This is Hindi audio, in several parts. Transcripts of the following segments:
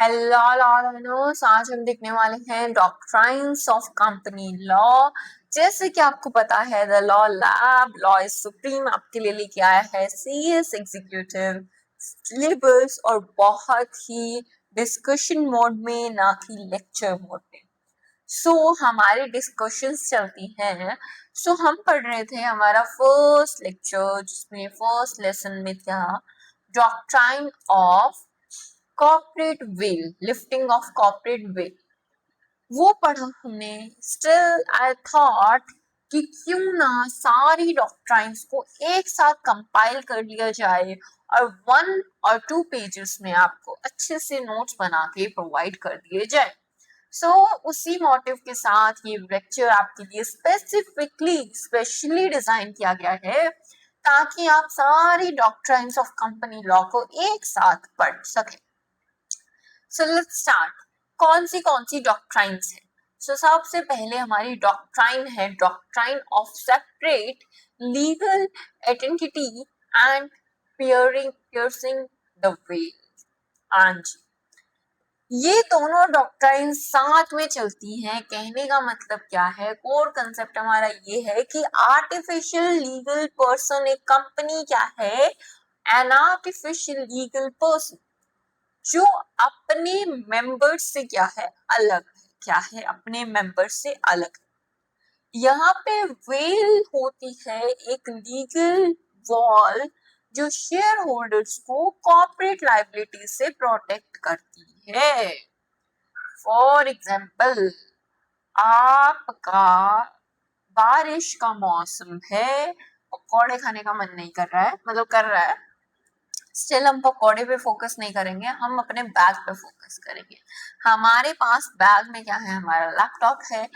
हेलो आज हम देखने वाले हैं डॉक्ट्राइन्स ऑफ कंपनी लॉ। जैसे कि आपको पता है the law lab law is supreme आपके लिए लेके आया है सीएस एग्जीक्यूटिव सिलेबस और बहुत ही डिस्कशन मोड में ना कि लेक्चर मोड में। हमारी डिस्कशंस चलती हैं। हम पढ़ रहे थे हमारा फर्स्ट लेक्चर जिसमें फर्स्ट लेसन में था doctrine of corporate veil, lifting of corporate veil, वो पढ़ा हमने। स्टिल आई थॉट कि क्यों ना सारी डॉक्ट्राइन्स को एक साथ कंपाइल कर लिया जाए और 1 और 2 पेजेस में आपको अच्छे से नोट्स बना के प्रोवाइड कर दिए जाए। उसी मोटिव के साथ ये लेक्चर आपके लिए स्पेशली डिजाइन किया गया है ताकि आप सारी डॉक्ट्राइन्स ऑफ कंपनी लॉ को एक साथ पढ़ सकें। Let's start. कौन सी डॉक्ट्राइन्स है? सबसे पहले हमारी डॉक्ट्राइन है doctrine of separate legal identity and piercing the well. ये दोनों डॉक्ट्राइन साथ में चलती हैं। कहने का मतलब क्या है, कोर कंसेप्ट हमारा ये है कि आर्टिफिशियल लीगल पर्सन एक कंपनी क्या है, एन आर्टिफिशियल लीगल पर्सन जो अपने मेंबर्स से क्या है अलग है, क्या है अपने मेंबर्स से अलग है। यहाँ पे वेल होती है एक लीगल वॉल जो शेयर होल्डर्स को कॉर्पोरेट लायबिलिटी से प्रोटेक्ट करती है। फॉर एग्जाम्पल, आपका बारिश का मौसम है, पकौड़े खाने का मन नहीं कर रहा है, मतलब कर रहा है, स्टिल हम पकौड़े पे फोकस नहीं करेंगे, हम अपने बैग पे फोकस करेंगे। हमारे पास बैग में क्या है, हमारा लैपटॉप है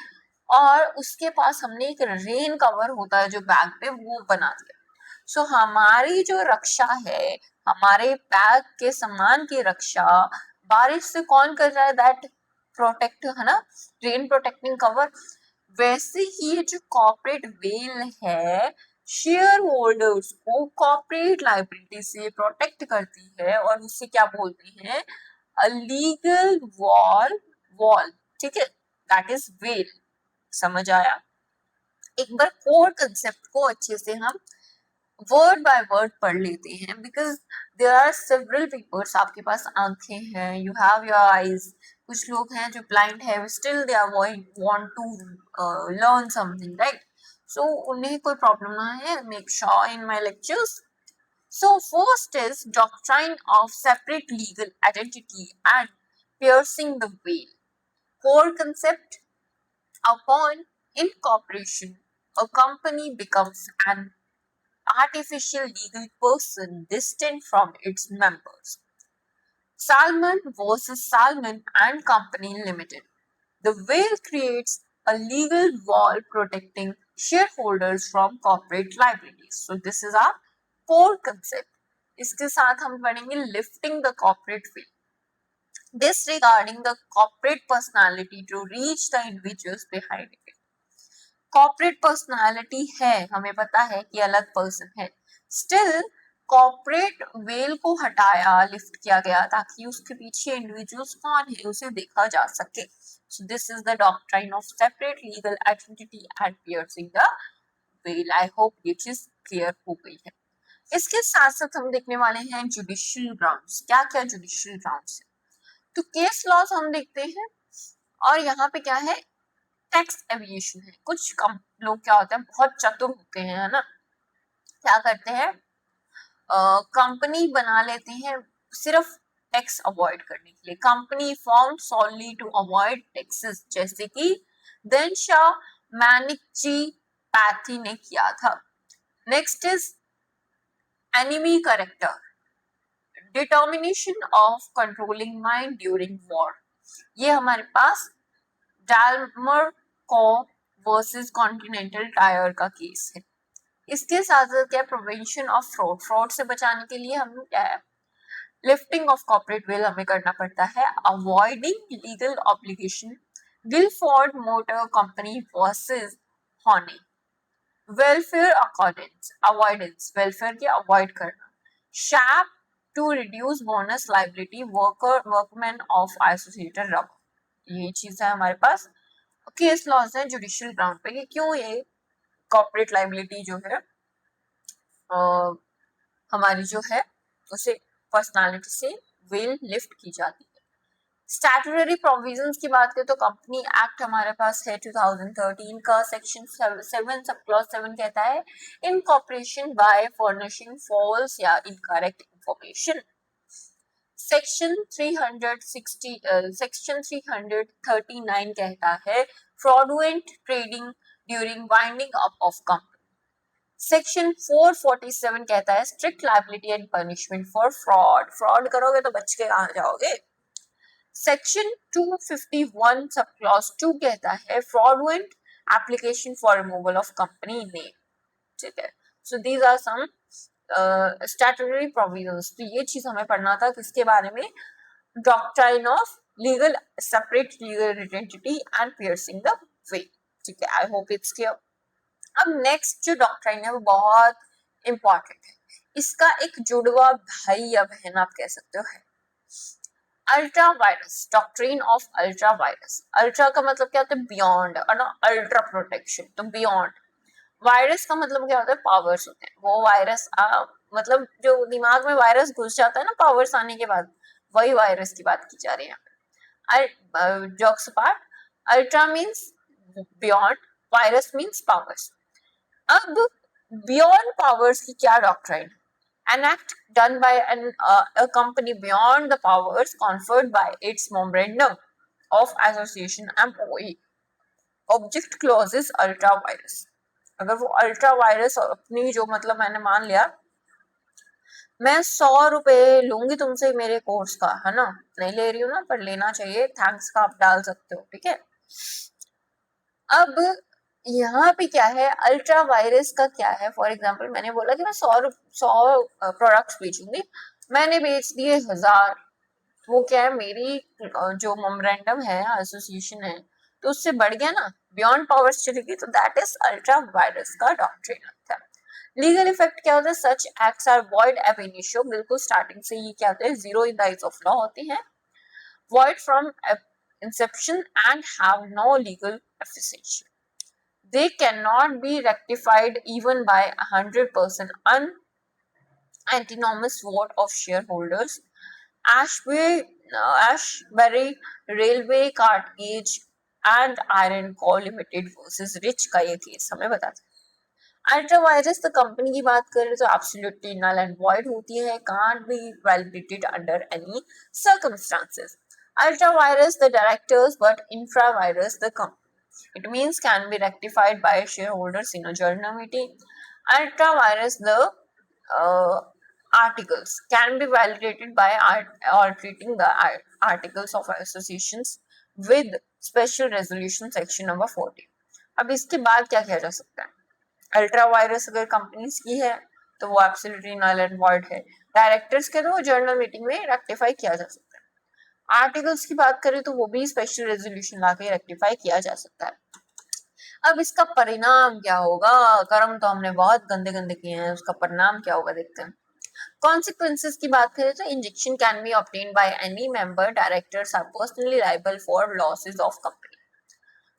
और उसके पास हमने एक रेन कवर होता है जो बैग पे वो बना दिया। हमारी जो रक्षा है, हमारे बैग के सामान की रक्षा बारिश से कौन कर रहा है, दैट प्रोटेक्ट है ना, रेन प्रोटेक्टिंग कवर। वैसे ही जो कॉर्पोरेट वेल है शेयर होल्डर्स को कॉर्पोरेट लायबिलिटी से प्रोटेक्ट करती है और उसे क्या बोलते हैं, अ लीगल वॉल। ठीक है, दैट इज वेल। समझ आया? एक बार कोर कंसेप्ट को अच्छे से हम वर्ड बाय वर्ड पढ़ लेते हैं, because there are several peoples. आपके पास आंखें हैं, यू हैव योर आईज। कुछ लोग हैं जो ब्लाइंड है, still they are want to learn something, right? उन्हें कोई प्रॉब्लम ना है, make sure in my lectures. First is doctrine of separate legal identity and piercing the veil. Core concept: upon incorporation, a company becomes an artificial legal person distinct from its members. Salmon versus Salmon and Company Limited. The veil creates a legal wall protecting shareholders from corporate liabilities. So this is our core concept. इसके साथ हम पढ़ेंगे lifting the corporate veil. Disregarding the corporate personality to reach the individuals behind it. Corporate personality है, हमें पता है कि अलग पर्सन है, स्टिल कॉर्पोरेट वेल को हटाया, लिफ्ट किया गया ताकि उसके पीछे इंडिविजुअल्स कौन है उसे देखा जा सके। So this is the doctrine of separate legal identity and piercing the well. I hope ये चीज क्लियर हो गई है। इसके साथ साथ हम देखने वाले हैं जुडिशियल ग्राउंड्स। क्या क्या जुडिशियल ग्राउंड्स है? तो केस लॉज हम देखते हैं और यहाँ पे क्या है, टैक्स एविएशन है। कुछ कम लोग क्या होते हैं, बहुत चतुर होते हैं, है ना, क्या करते हैं, कंपनी बना लेते हैं सिर्फ टैक्स अवॉइड करने के लिए। Company form solely to avoid taxes, जैसे कि देनशा मैनिकजी पैथी ने किया था। Next is enemy character, determination of controlling mind during war. ये हमारे पास डाल्मर को वर्सेस कॉन्टिनेंटल टायर का केस है। इसके साथ साथ क्या, प्रिवेंशन ऑफ फ्रॉड, फ्रॉड से बचाने के लिए हम क्या है, लिफ्टिंग ऑफ कॉर्पोरेट वेल हमें करना पड़ता है। Avoiding legal obligation, Gilford motor company versus Horne. Welfare accordance, avoidance, welfare की अवॉइड करना। Shape to reduce bonus liability workman of associated rubber. ये चीज है हमारे पास। केस लॉज है जुडिशियल ग्राउंड पे कि क्यों ये कॉर्पोरेट लाइबिलिटी जो है हमारी जो है उसे पर्सनालिटी से वेल लिफ्ट की जाती है। स्टैट्यूटरी प्रोविजंस की बात करें तो कंपनी एक्ट हमारे पास है 2013 का, सेक्शन 7 सब क्लॉज 7 कहता है इनकॉर्पोरेशन बाय फर्निशिंग फॉल्स या इनकरेक्ट इंफॉर्मेशन। सेक्शन 339 कहता है fraudulent trading during winding up of company. Section 447 कहता है strict liability and punishment for fraud. Fraud करोगे तो बच के कहां जाओगे। सेक्शन 251 सब क्लॉज 2 कहता है fraudulent application for removal of company name. ठीक है, so these are some statutory provisions. तो ये चीज हमें पढ़ना था किसके बारे में, doctrine of legal separate legal identity and piercing the veil. ठीक है, आई होप इट्स क्लियर। अब नेक्स्ट जो डॉक्ट्राइन है वो बहुत इंपॉर्टेंट है। इसका एक जुड़वा भाई या बहन आप कह सकते हो है ultra vires, doctrine of ultra vires. Ultra का मतलब क्या होता है, बियॉन्ड, और ना अल्ट्रा प्रोटेक्शन, तो बियॉन्ड। वायरस का मतलब क्या होता है, पावर्स होते हैं। वो वायरस मतलब जो दिमाग में वायरस घुस जाता है ना पावर्स आने के बाद, वही वायरस की बात की जा रही है। Jokes apart, ultra means beyond, vires means powers. अब बियॉन्ड पावर्स की क्या डॉक्ट्राइन है, an act done by a company beyond the powers conferred by its memorandum of association MOA. Object clause is ultra virus। अगर वो अल्ट्रा वायरस अपनी जो मतलब मैंने मान लिया मैं 100 रुपए लूंगी तुमसे मेरे कोर्स का, है ना, नहीं ले रही हूँ ना पर लेना चाहिए, थैंक्स का आप डाल सकते हो, ठीक है। अब यहाँ पे क्या है, अल्ट्रा वायरस का क्या है, फॉर एग्जाम्पल मैंने बोला कि मैं 100 प्रोडक्ट्स बेचूंगी, मैंने बेच दिए 1000, वो क्या है मेरी जो मेमोरेंडम है एसोसिएशन है तो उससे बढ़ गया ना, बियॉन्ड पावर्स चली गई, तो दैट इज अल्ट्रा वायरस का डॉक्ट्रिन था। लीगल इफेक्ट क्या होता है, such acts are void ab initio, बिल्कुल स्टार्टिंग से ये क्या होता है, zero in the eyes of law होती है, void from inception and have no legal efficiency. They cannot be rectified even by 100% antinomous vote of shareholders. Ashbury Railway Cartage and Iron Core Limited versus Rich का ये केस हमें बताता है। अल्ट्रा वायरस तो कंपनी की बात करें तो एब्सोल्युटली नल एंड वॉइड होती है, can't be validated under any circumstances. Ultra virus the directors but infra virus the company. It means can be rectified by shareholders in a general meeting. Ultra virus the articles can be validated by altering the articles of associations with special resolution section number 40. अब इसके बाद क्या किया जा सकता है, अल्ट्रा वायरस अगर कंपनीज की है तो वो एब्सोल्युटली नल एंड वॉइड है, डायरेक्टर्स के तो वो जर्नल मीटिंग में रेक्टिफाई किया जा सकता है। आर्टिकल्स की बात करें तो वो भी स्पेशल रेजोल्यूशन लाके रेक्टिफाई किया जा सकता है। अब इसका परिणाम क्या होगा, कर्म तो हमने बहुत गंदे गंदे किए हैं, उसका परिणाम क्या होगा देखते हैं। कॉन्सिक्वेंसेस की बात करें तो injunction can be obtain by any member, directors are personally liable for losses of company.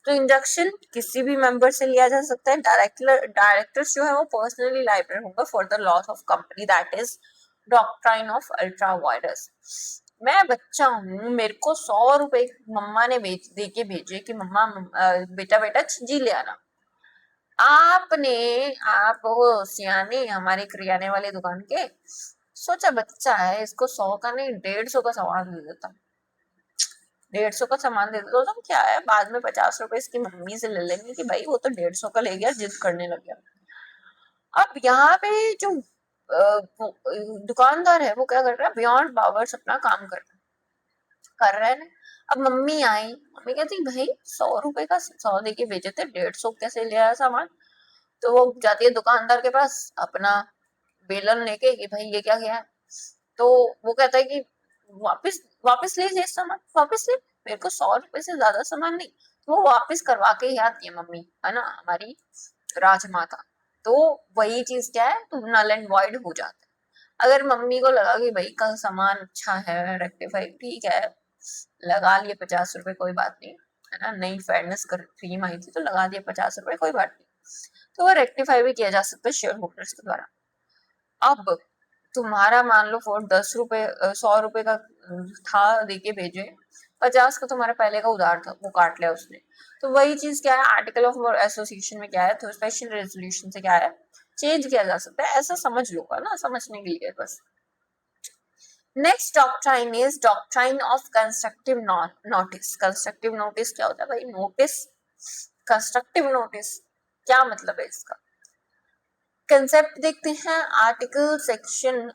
तो इंजेक्शन किसी भी मेंबर से लिया जा सकता है, डायरेक्टर्स जो है वो पर्सनली लायबल होंगे for the loss of company, that is doctrine of ultra vires. मैं बच्चा हूँ, मेरे को 100 रुपए मम्मा ने दे के भेजे कि मम्मा बेटा बेटा चीजी ले आना, आप वो सियाने हमारे करियाने वाले दुकान के, सोचा बच्चा है इसको 100 का नहीं 150 का सामान दे देता, 150 का सामान दे देता तो क्या है, बाद में 50 रुपए इसकी मम्मी से ले लेंगे कि भाई वो तो 150 का ले गया, जिद करने लग गया। अब यहाँ पे जो दुकानदार है वो क्या कर रहा है, बियॉन्ड पावर्स अपना काम कर रहे हैं। अब मम्मी आई, मम्मी कहती भाई 100 रुपए का 100 दे के बेचे थे, 150 कैसे ले आया सामान। तो वो जाती है दुकानदार के पास अपना बेलन लेके कि भाई ये क्या किया, तो वो कहता है कि वापस वापस ले जाए सामान, वापस ले, मेरे को 100 रुपए से ज्यादा सामान नहीं, तो वो वापस करवा के ही आती है मम्मी, है ना, हमारी राजमाता। तो वही चीज क्या है, तो नल एंड वॉइड हो जाता है। अगर मम्मी को लगा कि भाई का सामान अच्छा है, रेक्टिफाई ठीक है, लगा लिए 50 रुपए, कोई बात नहीं, है ना, नई फेयरनेस कर क्रीम आई थी तो लगा दिए 50 रुपए, कोई बात नहीं, तो वो रेक्टिफाई भी किया जा सकता है शेयर होल्डर्स के द्वारा। अब तुम्हारा मान लो फोन 10 रुपए 100 रुपए का था, देके भेजे, 50 का तुम्हारा पहले का उधार था, वो काट लिया उसने। तो वही चीज क्या है, आर्टिकल ऑफ एसोसिएशन में क्या है, तो स्पेशल रेजोल्यूशन से क्या है, चेंज किया जा सकता है, ऐसा समझ लो ना, समझने के लिए बस। Next doctrine is doctrine of constructive notice. Constructive notice क्या होता है भाई, नोटिस, कंस्ट्रक्टिव नोटिस क्या मतलब है इसका, कंसेप्ट देखते हैं। आर्टिकल सेक्शन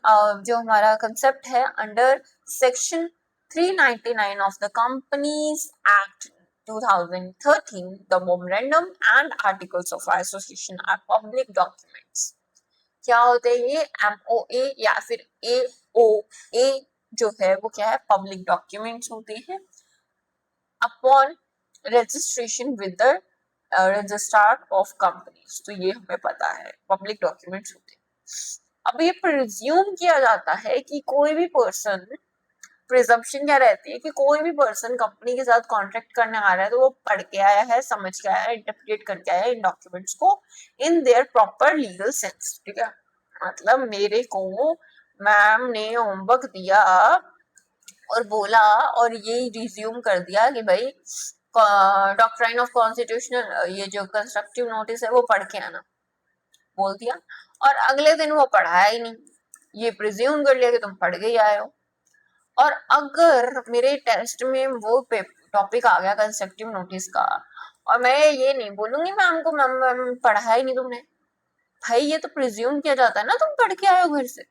जो हमारा कंसेप्ट है under section 399 of the companies act 2013, the memorandum and articles of association are public documents. क्या होते हैं ये, एमओए या फिर एओए जो है वो क्या है, पब्लिक डॉक्यूमेंट्स होते हैं upon registration with the registrar of companies. तो ये हमें पता है पब्लिक डॉक्यूमेंट्स होते हैं। अब ये प्रिज्यूम किया जाता है कि कोई भी पर्सन, प्रिजम्पशन क्या रहती है कि कोई भी पर्सन कंपनी के साथ कॉन्ट्रैक्ट करने आ रहा है तो वो पढ़ के आया है, समझ के आया है, इंटरप्रेट करके आया है इन डॉक्यूमेंट्स को in their proper legal sense. ठीक है, मतलब मेरे को मैम ने होमवर्क दिया और बोला और ये रिज्यूम कर दिया कि भाई डॉक्ट्राइन ऑफ कॉन्स्टिट्यूशनल, ये जो कंस्ट्रक्टिव नोटिस है वो पढ़ के आना, बोल दिया, और अगले दिन वो पढ़ाया ही नहीं, ये प्रिज्यूम कर लिया कि तुम पढ़ के ही आए हो। और अगर मेरे टेस्ट में वो टॉपिक आ गया कंस्ट्रक्टिव नोटिस का, और मैं ये नहीं बोलूंगी मैम को, मैम पढ़ा ही नहीं तुमने, भाई ये तो प्रिज्यूम किया जाता है ना तुम पढ़ के आए हो घर से।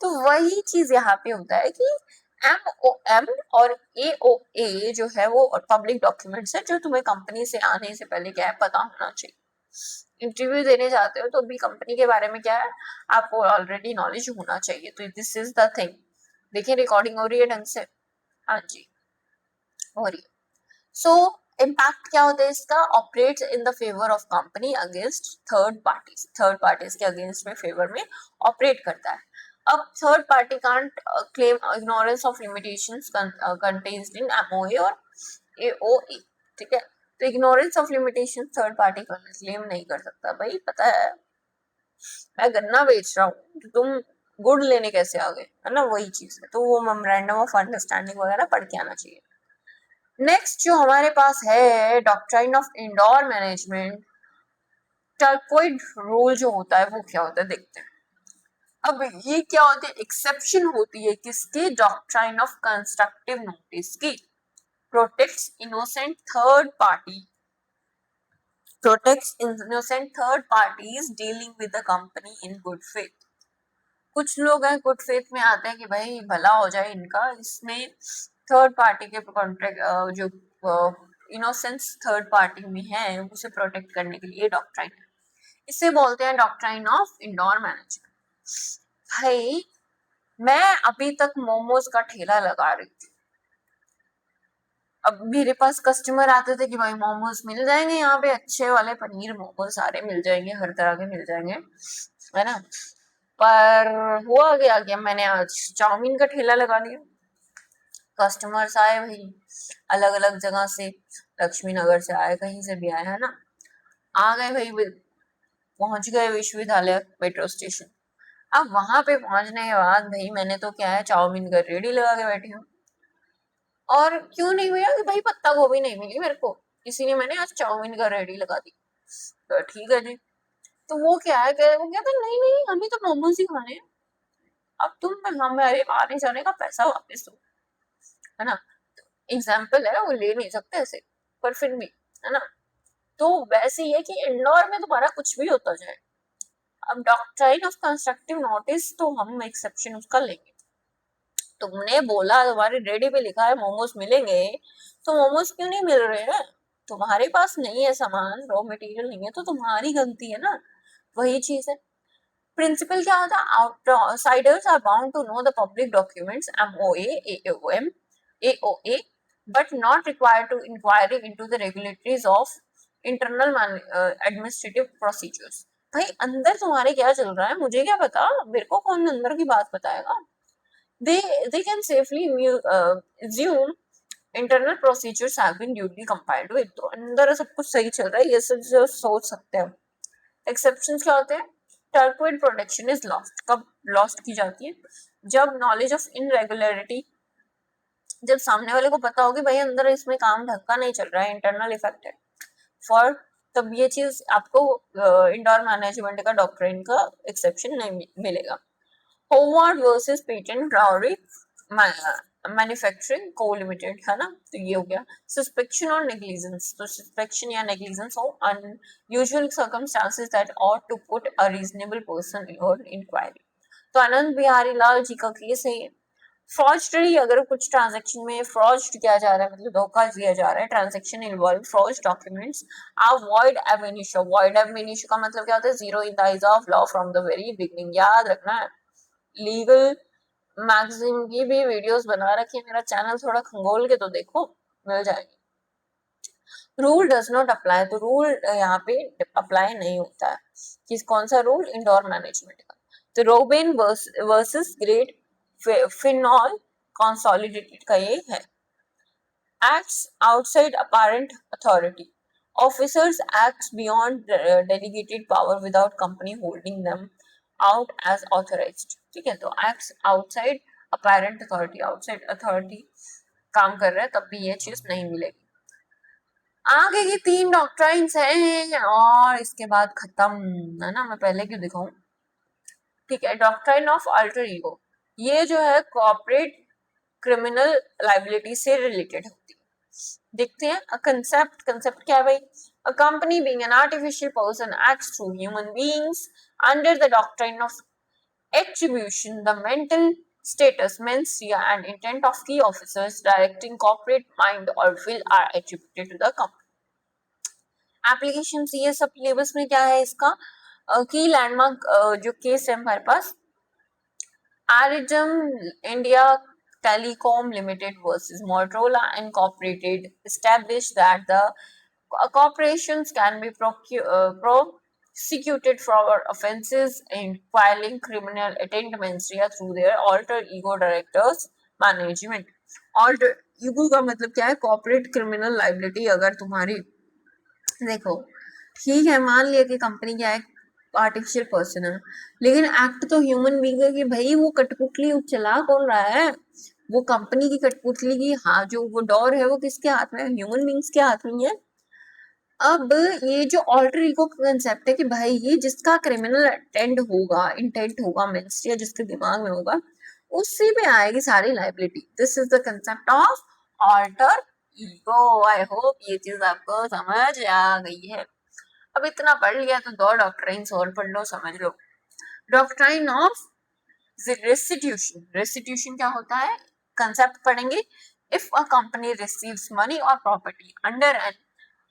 तो वही चीज यहाँ पे होता है कि एमओएम और एओए जो है वो पब्लिक डॉक्यूमेंट्स है जो तुम्हें कंपनी से आने से पहले क्या है पता होना चाहिए। इंटरव्यू देने जाते हो तो भी कंपनी के बारे में क्या है आपको ऑलरेडी नॉलेज होना चाहिए। तो दिस इज द थिंग। देखिए रिकॉर्डिंग हो रही है ढंग से, हाँ जी हो रही है। सो इम्पैक्ट क्या होता है इसका, operates in the favour of company against third parties, third parties के अगेंस्ट में फेवर में ऑपरेट करता है। अब third party can't claim ignorance of limitations contained in MOA और एओए। ठीक है, तो ignorance of limitation third party claim नहीं कर सकता। भाई पता है मैं गन्ना बेच रहा हूँ तो तुम गुड़ लेने कैसे आ गए, है ना, वही चीज है। तो वो मेमोरेंडम ऑफ अंडरस्टैंडिंग वगैरह पढ़ के आना चाहिए। नेक्स्ट जो हमारे पास है doctrine of indoor management, Turquand rule जो होता है वो क्या होता है देखते हैं। अब ये क्या होते हैं, एक्सेप्शन होती है किसकी, डॉक्ट्राइन ऑफ कंस्ट्रक्टिव नोटिस की। Protects innocent third party, protects innocent third parties dealing with the company in good faith. कुछ लोग हैं गुड फेथ में आते हैं कि भाई भला हो जाए इनका, इसमें थर्ड पार्टी के कॉन्ट्रैक्ट जो इनोसेंस थर्ड पार्टी में है उसे प्रोटेक्ट करने के लिए डॉक्ट्राइन है। इसे बोलते हैं डॉक्ट्राइन ऑफ इंडोर मैनेजमेंट। भाई मैं अभी तक मोमोज का ठेला लगा रही थी, अब मेरे पास कस्टमर आते थे कि भाई मोमोज मिल जाएंगे यहाँ पे, अच्छे वाले पनीर मोमोज सारे मिल जाएंगे, हर तरह के मिल जाएंगे, है ना। पर हुआ क्या मैंने आज चाउमीन का ठेला लगा दिया। कस्टमर्स आए भाई अलग अलग जगह से, लक्ष्मी नगर से आए, कहीं से भी आए, है ना, आ गए भाई, पहुंच गए विश्वविद्यालय मेट्रो स्टेशन। अब वहां पे पहुंचने के बाद भाई मैंने तो क्या है चाउमीन का रेडी लगा के बैठी हूँ, और क्यों नहीं भैया कि भाई पत्ता गोभी नहीं मिली मेरे को, इसीलिए मैंने आज चाउमीन का रेडी लगा दी। तो ठीक है जी, तो वो क्या है, वो कहता नहीं नहीं हमें तो मोमोज ही खाने हैं, अब तुम हमारे आने जाने का पैसा वापस दो, है ना। एग्जाम्पल है वो ले नहीं सकते ऐसे, पर फिर भी, है ना। तो वैसे ही है कि इंडोर में तुम्हारा कुछ भी होता जाए, अब डॉक्ट्राइन ऑफ कंस्ट्रक्टिव नोटिस तो हम एक्सेप्शन उसका लेंगे। तुमने बोला तुम्हारे रेडी पे लिखा है मोमोज मिलेंगे, तो मोमोज क्यों नहीं मिल रहे हैं, तुम्हारे पास नहीं है सामान, रॉ मटेरियल नहीं है, तो तुम्हारी गलती है ना। वही चीज है, प्रिंसिपल क्या होता है, outsiders are bound to know the public documents MOA AOM AOA but not required to inquiry into the regulatories of internal administrative procedures. भाई अंदर तुम्हारे क्या चल रहा है मुझे क्या पता, मेरे को कौन अंदर की बात बताएगा। They they can safely assume internal procedures have been duly complied with, तो अंदर सब कुछ सही चल रहा है, ये सब जो सोच सकते हो। एक्सेप्शंस क्या होते हैं? टर्क्विड प्रोटेक्शन इज लॉस्ट, कब लॉस्ट की जाती है? जब नॉलेज ऑफ इनरेगुलरिटी, जब सामने वाले को पता होगी भाई अंदर इसमें काम ढंग का नहीं चल रहा है, इंटरनल इफेक्ट है फॉर, तब ये चीज आपको इंडोर मैनेजमेंट का डॉक्ट्रिन का एक्सेप्शन नहीं मिलेगा। होमवर्ड वर्सेस पेटेंट राउरी मैन्युफैक्चरिंग को लिमिटेड है ना, तो ये हो गया। सस्पेक्शन और नेग्लिजेंस, तो सस्पेक्शन या नेग्लिजेंस हो unusual circumstances that ought to put a reasonable person on inquiry, तो आनंद बिहारी लाल जी का केस है। फ्रॉडस्टरी, अगर कुछ ट्रांजैक्शन में फ्रॉड किया जा रहा है, मतलब धोखा दिया जा रहा है, transaction involve fraud documents, avoid एब इनिशियो, वॉइड एब इनिशियो का मतलब क्या होता है? Zero in the eyes of law from the very beginning, याद रखना है। लीगल मैगजीन की भी वीडियोस बना रखी है, मेरा चैनल थोड़ा खंगोल के तो देखो, मिल जाएगी। रूल डज नॉट अप्लाई, तो रूल यहाँ पे अप्लाई नहीं होता है। किस कौन सा रूल? इंडोर मैनेजमेंट का। तो रोबेन वर्सेस ग्रेट फिनॉल कंसोलिडेटेड का ये है। acts outside apparent authority, officers acts beyond delegated power without company holding them out as authorized, ठीक है। तो acts outside apparent authority, outside authority काम कर रहा है तब भी ये चीज नहीं मिलेगी। आगे की 3 डॉक्ट्राइन्स हैं और इसके बाद खत्म, है ना, मैं पहले क्यों दिखाऊं। ठीक है, डॉक्ट्राइन ऑफ अल्टर ईगो, ये जो है कॉर्पोरेट क्रिमिनल लाइबिलिटी से रिलेटेड होती है। देखते हैं कंसेप्ट क्या है भाई? A company being an artificial person acts through human beings under the doctrine of attribution, the mental status, mensia, and intent of key officers directing corporate mind or will are attributed to the company. Application ये सब सिलेबस में क्या है इसका? की लैंडमार्क जो केस है हमारे पास, Aridum India Telecom Limited versus Motorola Incorporated, established that the corporations can be prosecuted for offences in filing criminal attendments through their alter ego directors management. alter ego का मतलब क्या है? Corporate criminal liability. अगर तुम्हारी, देखो ठीक है, मान लिया कि कंपनी क्या है, आर्टिफिशियल पर्सन है, लेकिन एक्ट तो ह्यूमन बीइंग है कि भाई वो कठपुतली चला कौन रहा है? वो कंपनी की कठपुतली की, हाँ, जो वो डोर है वो किसके हाथ में है? ह्यूमन बीइंग्स के हाथ में है। अब ये जो ऑल्टर ईगो कंसेप्ट है कि भाई ये जिसका क्रिमिनल इंटेंट होगा मींस, या जिसके दिमाग में होगा, उसी पे आएगी सारी liability. This is the concept of alter ego. I hope ये चीज आपको समझ आ गई है। अब इतना पढ़ लिया तो 2 डॉक्ट्राइन्स और पढ़ लो, समझ लो। डॉक्ट्राइन ऑफ रेस्टिट्यूशन, रेस्टिट्यूशन क्या होता है? कंसेप्ट पढ़ेंगे। If a company receives money और property under an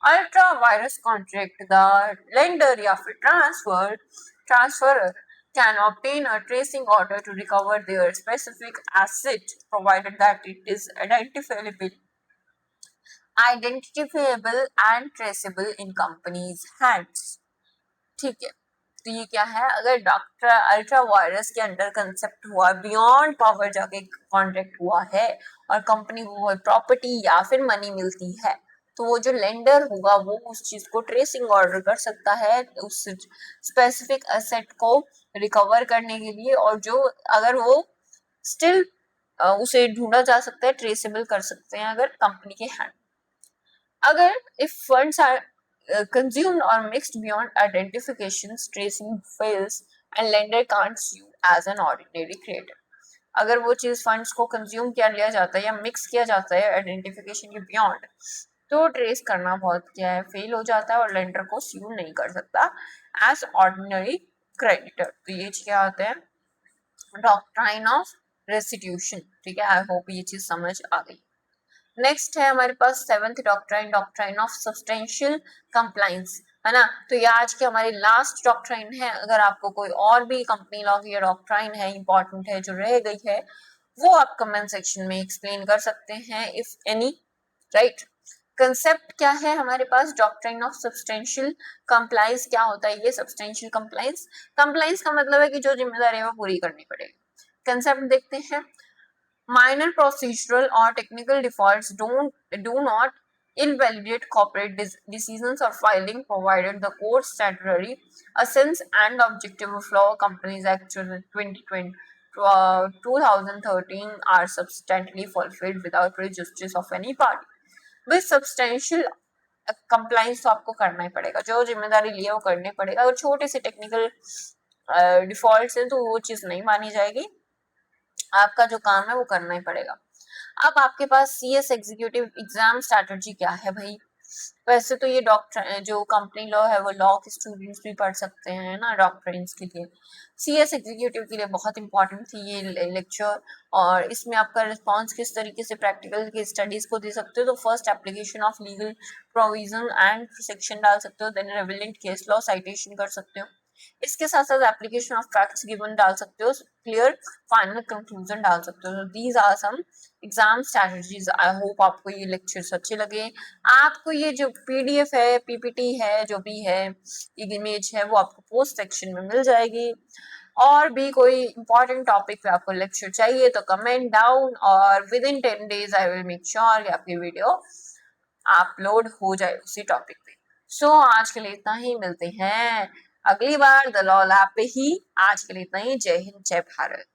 ultra vires contract, the lender या फिर transferor can obtain a tracing order to recover their specific asset provided that it is identifiable and traceable in company's hands, ठीक है। तो ये क्या है? अगर डॉक्टर अल्ट्रा वायरस के अंडर कंसेप्ट हुआ, बियॉन्ड पावर जाके कॉन्ट्रैक्ट हुआ है और कंपनी को प्रॉपर्टी या फिर मनी मिलती है, तो वो जो लेंडर होगा वो उस चीज को ट्रेसिंग ऑर्डर कर सकता है उस स्पेसिफिक एसेट को रिकवर करने के लिए, और जो अगर वो स्टिल उसे ढूंढा जा सकता है, ट्रेसेबल कर सकते हैं अगर कंपनी के हैंड। अगर if funds are consumed or mixed beyond identifications, tracing fails and lender can't sue as an ordinary creditor. अगर वो चीज फंड्स को कंज्यूम किया लिया जाता है या मिक्स किया जाता है आइडेंटिफिकेशन के बियॉन्ड, तो ट्रेस करना बहुत क्या है, फेल हो जाता है और लेंडर को स्यू नहीं कर सकता एज ऑर्डिनरी क्रेडिटर। तो ये क्या होता है? डॉक्ट्राइन ऑफ रेस्टिट्यूशन, ठीक है। आई होप ये चीज समझ आ गई। नेक्स्ट है हमारे पास 7th doctrine, doctrine of substantial compliance, है ना। तो ये आज की हमारी लास्ट डॉक्ट्राइन है। अगर आपको कोई और भी कंपनी लॉ की डॉक्ट्राइन है इंपॉर्टेंट है जो रह गई है, वो आप कमेंट सेक्शन में एक्सप्लेन कर सकते हैं इफ एनी, राइट। कंसेप्ट क्या है हमारे पास, डॉक्ट्रिन ऑफ सब्सटेंशियल कंप्लाइंस। क्या होता है ये सब्सटेंशियल कंप्लाइंस? कंप्लाइंस का मतलब है कि जो जिम्मेदारी है वो पूरी करनी पड़ेगी। कंसेप्ट देखते हैं। माइनर प्रोसीजरल और technical defaults do not invalidate corporate decisions or filing, provided the core statutory essence and objective of law Companies Act 2020 2013 are substantially fulfilled without prejudice of any party. With substantial compliance तो आपको करना ही पड़ेगा, जो जिम्मेदारी ली है वो करनी पड़ेगा। अगर छोटे से टेक्निकल डिफॉल्ट है तो वो चीज नहीं मानी जाएगी, आपका जो काम है वो करना ही पड़ेगा। अब आपके पास CS एग्जीक्यूटिव एग्जाम स्ट्रैटेजी क्या है भाई? वैसे तो ये डॉक्टर जो कंपनी लॉ है वो लॉ के स्टूडेंट्स भी पढ़ सकते हैं ना डॉक्टरेंस के लिए। CS एग्जीक्यूटिव के लिए बहुत इंपॉर्टेंट थी ये लेक्चर, और इसमें आपका रिस्पॉन्स किस तरीके से प्रैक्टिकल की स्टडीज को दे सकते हो। तो first application of legal provision and section डाल सकते हो, then relevant case law citation कर सकते हो, इसके साथ साथ एप्लीकेशन ऑफ फैक्ट्स गिवन डाल सकते हो, क्लियर फाइनल कंक्लूजन डाल सकते हो। These are some exam strategies. I hope आपको ये लेक्चर्स अच्छे लगे। आपको ये जो PDF है, PPT है, जो भी है इमेज है, वो आपको पोस्ट सेक्शन में मिल जाएगी। और भी कोई इंपॉर्टेंट टॉपिक पे आपको लेक्चर चाहिए तो कमेंट डाउन, और with in 10 days I will make sure कि आपकी वीडियो अपलोड हो जाए उसी टॉपिक पे। सो आज के लिए इतना ही, मिलते हैं अगली बार द लॉ लैब पे ही। आज के लिए इतना ही। जय हिंद, जय भारत।